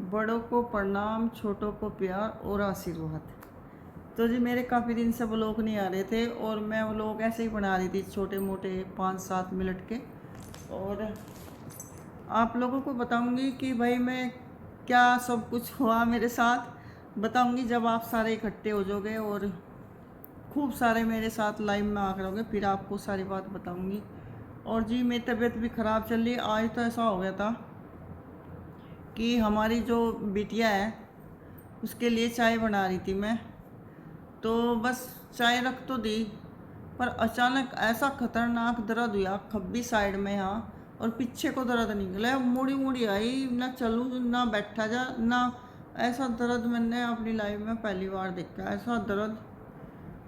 बड़ों को प्रणाम, छोटों को प्यार और आशीर्वाद। तो जी मेरे काफ़ी दिन से व्लॉग नहीं आ रहे थे और मैं व्लॉग ऐसे ही बना रही थी, छोटे मोटे 5-7 मिनट के। और आप लोगों को बताऊंगी कि भाई मैं क्या सब कुछ हुआ मेरे साथ बताऊंगी जब आप सारे इकट्ठे हो जाओगे और खूब सारे मेरे साथ लाइव में आकर रहोगे, फिर आपको सारी बात बताऊंगी। और जी मेरी तबीयत भी ख़राब चल रही है। आज तो ऐसा हो गया था कि हमारी जो बिटिया है उसके लिए चाय बना रही थी मैं, तो बस चाय रख तो दी, पर अचानक ऐसा खतरनाक दर्द हुआ खब्बी साइड में यहाँ, और पीछे को दर्द निकला, मुड़ी मुड़ी आई, ना चलूँ ना बैठा जा ना। ऐसा दर्द मैंने अपनी लाइफ में पहली बार देखा, ऐसा दर्द।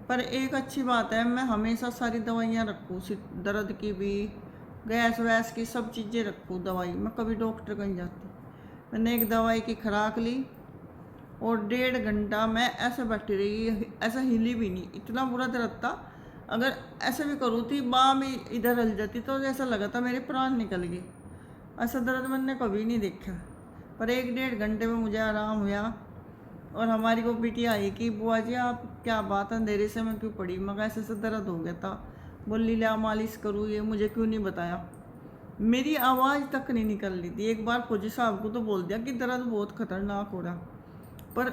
पर एक अच्छी बात है, मैं हमेशा सारी दवाइयाँ रखूँ, दर्द की भी, गैस वैस की सब चीज़ें रखूँ दवाई। मैं कभी डॉक्टर कहीं जाती, मैंने एक दवाई की खुराक ली और 1.5 घंटा मैं ऐसे बैठी रही, ऐसा हिली भी नहीं, इतना बुरा दर्द था। अगर ऐसे भी करूँ थी बाँ में इधर हिल जाती तो ऐसा लगा था मेरे प्राण निकल गए। ऐसा दर्द मैंने कभी नहीं देखा। पर 1-1.5 घंटे में मुझे आराम हुआ। और हमारी वो बिटिया आई कि बुआ जी आप क्या बात, अंधेरे से मैं क्यों पड़ी, मगर ऐसे दर्द हो गया था। बोली ला मालिश करूँ, ये मुझे क्यों नहीं बताया। मेरी आवाज़ तक नहीं निकल रही थी। एक बार फौजी साहब को तो बोल दिया कि दर्द बहुत खतरनाक हो रहा, पर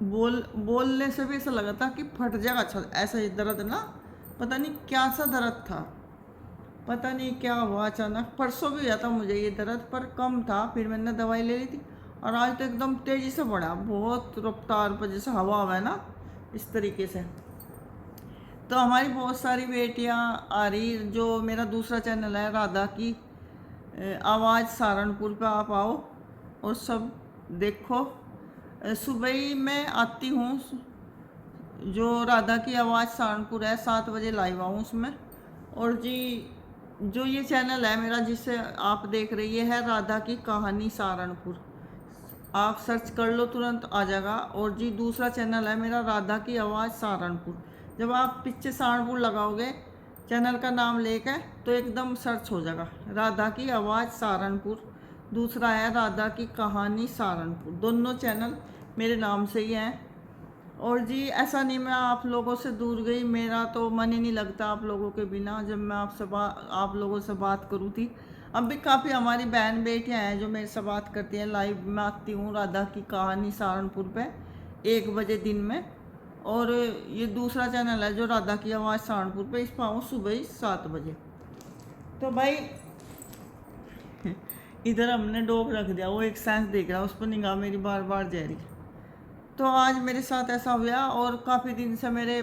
बोलने से भी ऐसा लगा था कि फट जाएगा। अच्छा ऐसा ही दर्द ना, पता नहीं क्या सा दर्द था, पता नहीं क्या हुआ अचानक। परसों भी हुआ था मुझे ये दर्द, पर कम था, फिर मैंने दवाई ले ली थी। और आज तो एकदम तेज़ी से बढ़ा, बहुत रफ्तार पर, जैसे हवा है ना, इस तरीके से। तो हमारी बहुत सारी बेटियां आ रही, जो मेरा दूसरा चैनल है राधा की आवाज़ सहारनपुर पे आप आओ और सब देखो। सुबह ही मैं आती हूँ, जो राधा की आवाज़ सहारनपुर है, 7 बजे लाइव आऊँ उसमें। और जी जो ये चैनल है मेरा जिसे आप देख रही है राधा की कहानी सहारनपुर, आप सर्च कर लो तुरंत आ जाएगा। और जी दूसरा चैनल है मेरा राधा की आवाज़ सहारनपुर, जब आप पीछे सहारनपुर लगाओगे चैनल का नाम लेकर तो एकदम सर्च हो जाएगा, राधा की आवाज़ सहारनपुर। दूसरा है राधा की कहानी सहारनपुर, दोनों चैनल मेरे नाम से ही हैं। और जी ऐसा नहीं मैं आप लोगों से दूर गई, मेरा तो मन ही नहीं लगता आप लोगों के बिना, जब मैं आप लोगों से बात करूँ थी। अब भी काफ़ी हमारी बहन बेटियाँ हैं जो मेरे से बात करती हैं। लाइव में आती हूँ राधा की कहानी सहारनपुर पे 1 बजे दिन में। और ये दूसरा चैनल है जो राधा की आवाज़ सहारनपुर पे, इस पाऊँ सुबह ही 7 बजे। तो भाई इधर हमने डॉग रख दिया, वो एक साइंस देख रहा है, उस पर निगाह मेरी बार बार जा रही। तो आज मेरे साथ ऐसा हुआ, और काफ़ी दिन से मेरे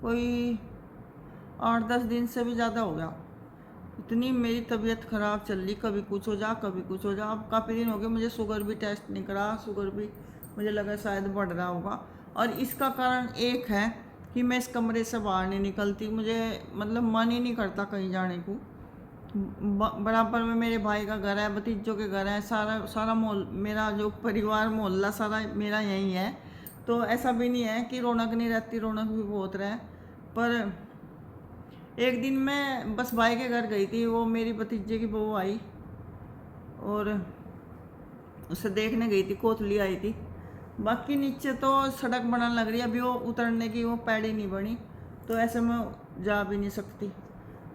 कोई 8-10 दिन से भी ज़्यादा हो गया, इतनी मेरी तबीयत ख़राब चल रही, कभी कुछ हो जा कभी कुछ हो जा। अब काफ़ी दिन हो गए, मुझे शुगर भी टेस्ट नहीं करा, शुगर भी मुझे लगा शायद बढ़ रहा होगा। और इसका कारण एक है कि मैं इस कमरे से बाहर नहीं निकलती, मुझे मतलब मन ही नहीं करता कहीं जाने को। बराबर में मेरे भाई का घर है, भतीजों के घर है, सारा सारा मोहल्ला, मेरा जो परिवार मोहल्ला सारा मेरा यही है। तो ऐसा भी नहीं है कि रौनक नहीं रहती, रौनक भी बहुत रहे। पर एक दिन मैं बस भाई के घर गई थी, वो मेरी भतीजे की बहू आई और उसे देखने गई थी, कोतली आई थी। बाकी नीचे तो सड़क बनाने लग रही है, अभी वो उतरने की वो पैड़ी नहीं बनी, तो ऐसे में जा भी नहीं सकती।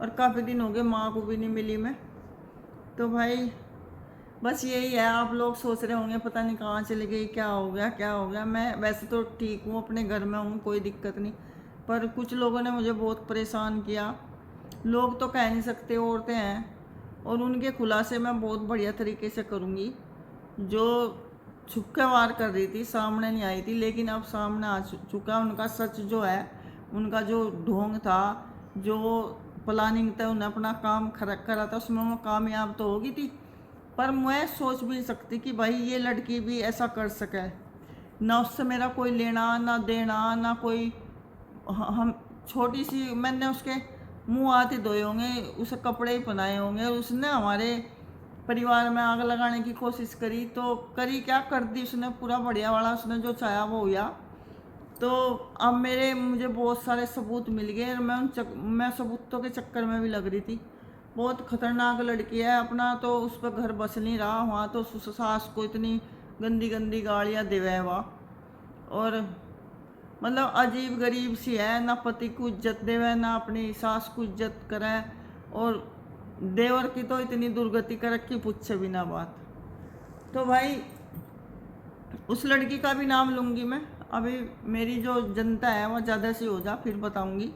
और काफ़ी दिन हो गए माँ को भी नहीं मिली मैं। तो भाई बस यही है, आप लोग सोच रहे होंगे पता नहीं कहाँ चली गई, क्या हो गया क्या हो गया। मैं वैसे तो ठीक हूँ, अपने घर में हूँ, कोई दिक्कत नहीं। पर कुछ लोगों ने मुझे बहुत परेशान किया, लोग तो कह नहीं सकते, औरतें हैं, और उनके खुलासे मैं बहुत बढ़िया तरीके से करूँगी। जो छुपके वार कर रही थी सामने नहीं आई थी, लेकिन अब सामने आ चुका उनका सच जो है, उनका जो ढोंग था, जो प्लानिंग था, उन्हें अपना काम खरक करा था, उसमें वो कामयाब तो होगी थी। पर मैं सोच भी नहीं सकती कि भाई ये लड़की भी ऐसा कर सके। ना उससे मेरा कोई लेना ना देना ना कोई, हम छोटी सी, मैंने उसके मुंह हाथ ही धोए होंगे, उसे कपड़े ही पहनाए होंगे, और उसने हमारे परिवार में आग लगाने की कोशिश करी, तो करी क्या कर दी उसने, पूरा बढ़िया वाला उसने जो चाहा वो हुआ। तो अब मुझे बहुत सारे सबूत मिल गए, और मैं मैं सबूतों के चक्कर में भी लग रही थी। बहुत खतरनाक लड़की है। अपना तो उस पर घर बस नहीं रहा, वहाँ तो सास को इतनी गंदी गंदी गालियाँ देवे वहाँ। और मतलब अजीब गरीब सी है, ना पति को इज्जत देवे ना अपनी सास को इज्जत करे। और देवर की तो इतनी दुर्गति कर रखी, पूछे बिना बात। तो भाई उस लड़की का भी नाम लूँगी मैं। अभी मेरी जो जनता है वह ज़्यादा सी हो जा, फिर बताऊँगी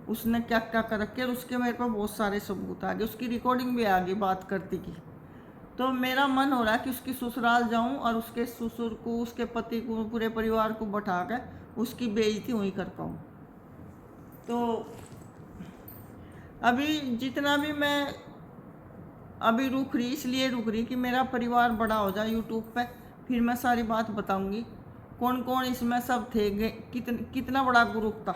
उसने क्या क्या कर रखे। और उसके मेरे पास बहुत सारे सबूत आ गए, उसकी रिकॉर्डिंग भी आ गई बात करती की। तो मेरा मन हो रहा है कि उसकी ससुराल जाऊं और उसके ससुर को, उसके पति को, पूरे परिवार को बैठा कर उसकी बेइज्जती वहीं कर पाऊँ। तो अभी जितना भी मैं अभी रुक रही, इसलिए रुक रही कि मेरा परिवार बड़ा हो जाए यूट्यूब पे, फिर मैं सारी बात बताऊंगी कौन कौन इसमें सब थे, कितना बड़ा ग्रुप था।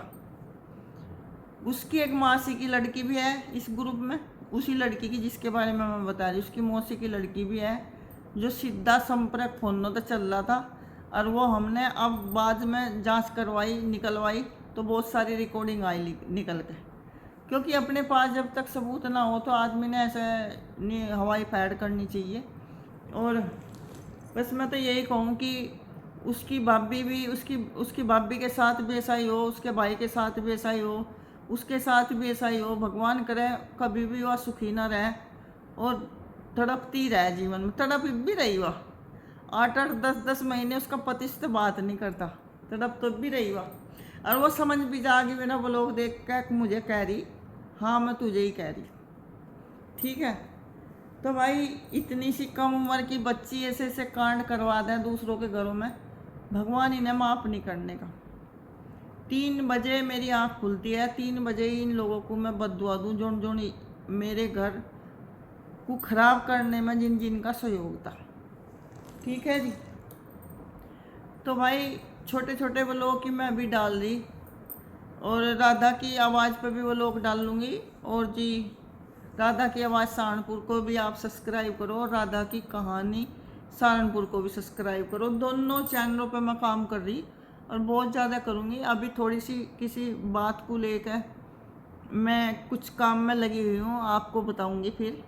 उसकी एक मासी की लड़की भी है इस ग्रुप में, उसी लड़की की जिसके बारे में मैं बता रही, उसकी मौसी की लड़की भी है, जो सीधा संपर्क फोनों तो चल रहा था। और वो हमने अब बाद में जांच करवाई, निकलवाई, तो बहुत सारी रिकॉर्डिंग आई निकल के। क्योंकि अपने पास जब तक सबूत ना हो तो आदमी ने ऐसे नहीं हवाई फायर करनी चाहिए। और बस मैं तो यही कहूँ कि उसकी भाभी भी, उसकी भाभी के साथ भी ऐसा ही हो, उसके भाई के साथ भी ऐसा ही हो, उसके साथ भी ऐसा ही हो। भगवान करे कभी भी वह सुखी ना रहे और तड़पती रहे जीवन में। तड़प भी रही वह 8-8 10-10 महीने, उसका पति से बात नहीं करता, तड़प तो भी रही वह। और वो समझ भी जाएगी मेरा ब्लॉग देख कर मुझे कह रही, हाँ मैं तुझे ही कह रही, ठीक है। तो भाई इतनी सी कम उम्र की बच्ची ऐसे ऐसे कांड करवा दें दूसरों के घरों में, भगवान इन्हें माफ़ नहीं करने का। 3 बजे मेरी आँख खुलती है, 3 बजे इन लोगों को मैं बददुआ दूँ जो जो मेरे घर को खराब करने में जिन जिन का सहयोग था, ठीक है जी। तो भाई छोटे छोटे व्लॉग की मैं अभी डाल रही, और राधा की आवाज़ पे भी व्लॉग डाल लूँगी। और जी राधा की आवाज़ सहारनपुर को भी आप सब्सक्राइब करो, और राधा की कहानी सहारनपुर को भी सब्सक्राइब करो। दोनों चैनलों पे मैं काम कर रही और बहुत ज़्यादा करूँगी। अभी थोड़ी सी किसी बात को लेकर मैं कुछ काम में लगी हुई हूँ, आपको बताऊँगी, फिर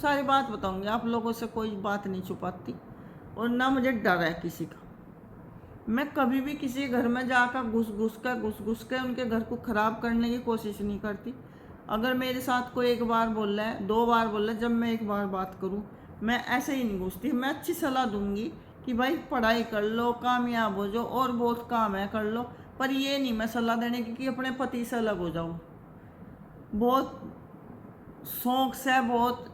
सारी बात बताऊँगी। आप लोगों से कोई बात नहीं छुपाती और ना मुझे डर है किसी का। मैं कभी भी किसी घर में जाकर घुस कर उनके घर को ख़राब करने की कोशिश नहीं करती। अगर मेरे साथ कोई एक बार बोल रहा है, 2 बार बोल रहा है, जब मैं एक बार बात करूं मैं ऐसे ही नहीं घुसती। मैं अच्छी सलाह दूंगी कि भाई पढ़ाई कर लो, कामयाब हो जाओ, और बहुत काम है कर लो, पर ये नहीं मैं सलाह देने की कि अपने पति से अलग हो जाओ। बहुत शौक से, बहुत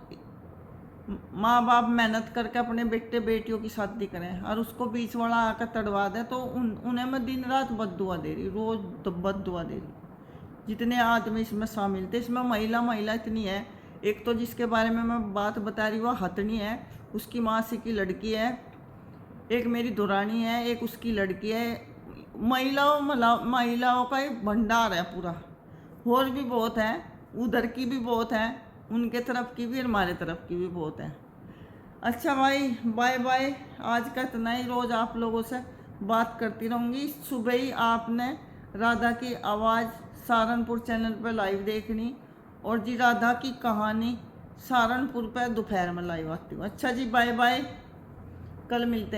माँ बाप मेहनत करके अपने बेटे बेटियों की शादी करें और उसको बीच वाला आकर तड़वा दे, तो उन्हें मैं दिन रात बद्दुआ दे रही, रोज़ बद्दुआ दे रही। जितने आदमी इसमें शामिल थे, इसमें महिला इतनी है। एक तो जिसके बारे में मैं बात बता रही वह हथनी है, उसकी मासी की लड़की है, एक मेरी दुरानी है, एक उसकी लड़की है। महिलाओं का एक भंडार है पूरा। और भी बहुत है, उधर की भी बहुत है, उनके तरफ की भी और हमारे तरफ की भी बहुत है। अच्छा भाई बाय बाय, आज का इतना ही। रोज़ आप लोगों से बात करती रहूँगी। सुबह ही आपने राधा की आवाज़ सहारनपुर चैनल पर लाइव देखनी, और जी राधा की कहानी सहारनपुर पर दोपहर में लाइव आती हूँ। अच्छा जी बाय बाय, कल मिलते हैं।